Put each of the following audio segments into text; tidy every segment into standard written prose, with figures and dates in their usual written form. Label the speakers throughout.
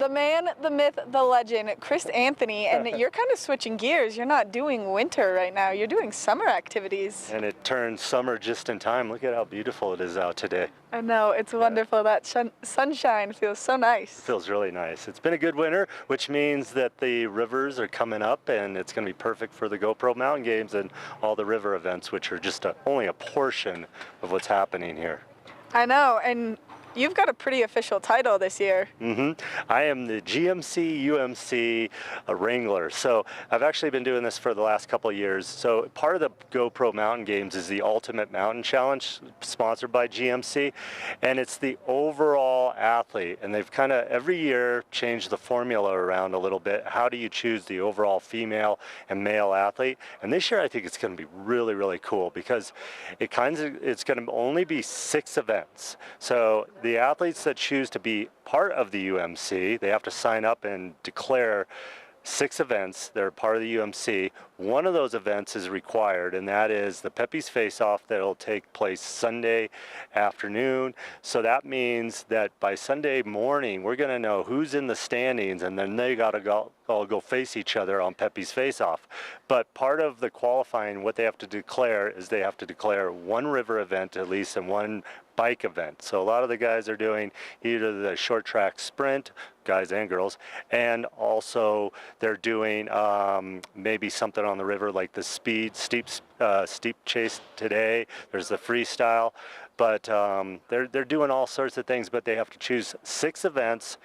Speaker 1: the man, the myth, the legend, Chris Anthony, and you're kind of switching gears. You're not doing winter right now. You're doing summer activities.
Speaker 2: And it turns summer just in time. Look at how beautiful it is out today.
Speaker 1: I know, it's wonderful. That sunshine feels so nice.
Speaker 2: It feels really nice. It's been a good winter, which means that the rivers are coming up, and it's going to be perfect for the GoPro mountain games and all the river events, which are just only a portion of what's happening here.
Speaker 1: I know, and you've got a pretty official title this year.
Speaker 2: I am the GMC UMC Wrangler. So I've actually been doing this for the last couple of years. So part of the GoPro Mountain Games is the Ultimate Mountain Challenge, sponsored by GMC, and it's the overall athlete. And they've kind of every year changed the formula around a little bit. How do you choose the overall female and male athlete? And this year I think it's going to be really, really cool because it's going to only be 6 events. So the athletes that choose to be part of the UMC, they have to sign up and declare 6 events. They're part of the UMC. One of those events is required, and that is the Pepe's Face-Off that will take place Sunday afternoon. So that means that by Sunday morning, we're going to know who's in the standings, and then they got to all go face each other on Pepe's Face-Off. But part of the qualifying, what they have to declare is they have to declare 1 river event at least and 1 bike event. So a lot of the guys are doing either the short track sprint, guys and girls, and also they're doing maybe something on the river like the steep chase today. There's the freestyle, but they're doing all sorts of things, but they have to choose 6 events.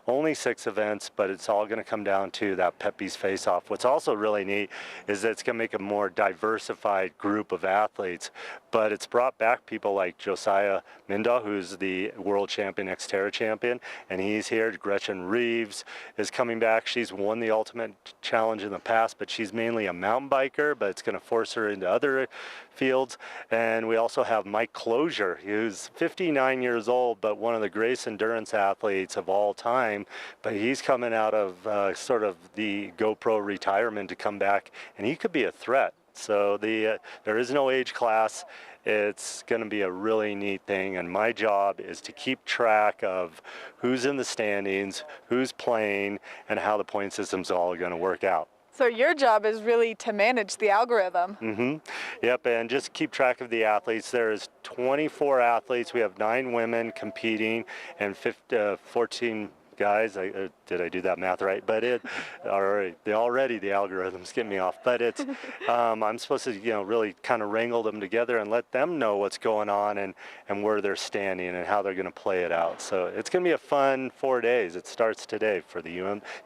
Speaker 2: Only 6 events, but it's all going to come down to that Pepe's Face-Off. What's also really neat is that it's going to make a more diversified group of athletes, but it's brought back people like Josiah Mindahl, who's the world champion, Xterra champion, and he's here. Gretchen Reeves is coming back. She's won the Ultimate Challenge in the past, but she's mainly a mountain biker, but it's going to force her into other fields. And we also have Mike Closure, who's 59 years old, but one of the greatest endurance athletes of all time. But he's coming out of sort of the GoPro retirement to come back, and he could be a threat. So there is no age class. It's going to be a really neat thing, and my job is to keep track of who's in the standings, who's playing, and how the point system's all going to work out.
Speaker 1: So your job is really to manage the algorithm.
Speaker 2: Yep, and just keep track of the athletes. There's 24 athletes. We have 9 women competing and 14 guys. Did I do that math right? But already the algorithm's getting me off. But it's I'm supposed to really kind of wrangle them together and let them know what's going on and where they're standing and how they're going to play it out. So it's going to be a fun 4 days. It starts today for the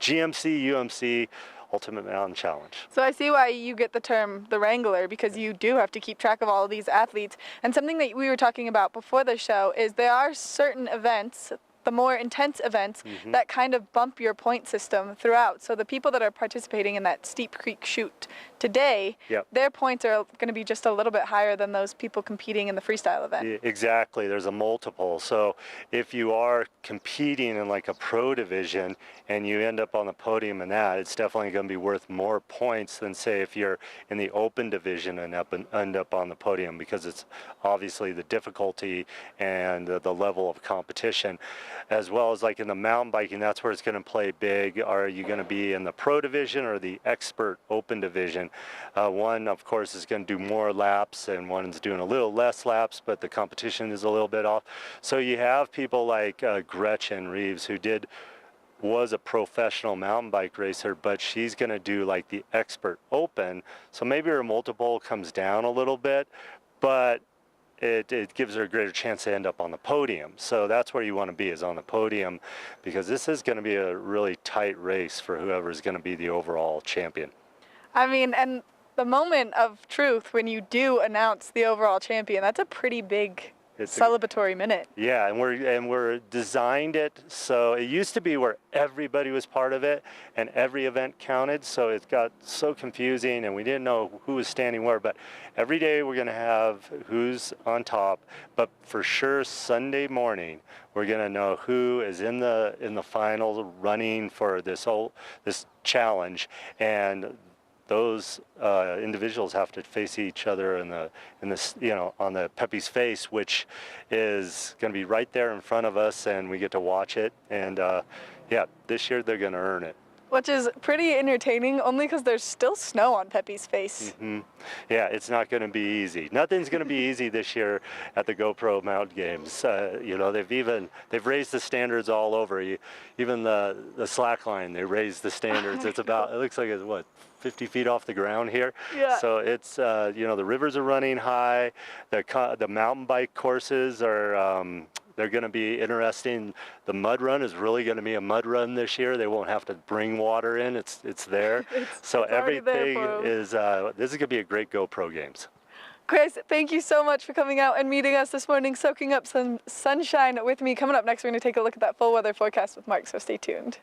Speaker 2: GMC UMC Ultimate Mountain Challenge.
Speaker 1: So I see why you get the term the Wrangler, because you do have to keep track of all of these athletes. And something that we were talking about before the show is there are certain events, the more intense events, that kind of bump your point system throughout. So the people that are participating in that Steep Creek shoot today, their points are going to be just a little bit higher than those people competing in the freestyle event.
Speaker 2: Exactly. There's a multiple. So if you are competing in like a pro division and you end up on the podium in that, it's definitely going to be worth more points than, say, if you're in the open division and end up on the podium, because it's obviously the difficulty and the level of competition. As well as like in the mountain biking, that's where it's going to play big. Are you going to be in the pro division or the expert open division? One, of course, is going to do more laps, and one's doing a little less laps, but the competition is a little bit off. So you have people like Gretchen Reeves, who was a professional mountain bike racer, but she's going to do like the expert open. So maybe her multiple comes down a little bit, but it gives her a greater chance to end up on the podium. So that's where you want to be, is on the podium, because this is going to be a really tight race for whoever is going to be the overall champion.
Speaker 1: I mean, and the moment of truth when you do announce the overall champion, that's a pretty big celebratory minute.
Speaker 2: Yeah, and we're designed it so it used to be where everybody was part of it and every event counted, so it got so confusing and we didn't know who was standing where. But every day we're going to have who's on top, but for sure Sunday morning we're going to know who is in the final running for this challenge. And those individuals have to face each other in this, on the Pepe's Face, which is going to be right there in front of us, and we get to watch it. And yeah, this year they're going to earn it.
Speaker 1: Which is pretty entertaining, only because there's still snow on Pepe's Face.
Speaker 2: Mm-hmm. Yeah, it's not going to be easy. Nothing's going to be easy this year at the GoPro Mountain Games. They've raised the standards all over. Even the slack line, they raised the standards. It looks like it's what, 50 feet off the ground here.
Speaker 1: Yeah.
Speaker 2: So it's the rivers are running high. The mountain bike courses are. They're going to be interesting. The mud run is really going to be a mud run this year. They won't have to bring water in. It's there. So
Speaker 1: it's already there
Speaker 2: everything
Speaker 1: for 'em.
Speaker 2: is. This is going to be a great GoPro Games.
Speaker 1: Chris, thank you so much for coming out and meeting us this morning, soaking up some sunshine with me. Coming up next, we're going to take a look at that full weather forecast with Mark, so stay tuned.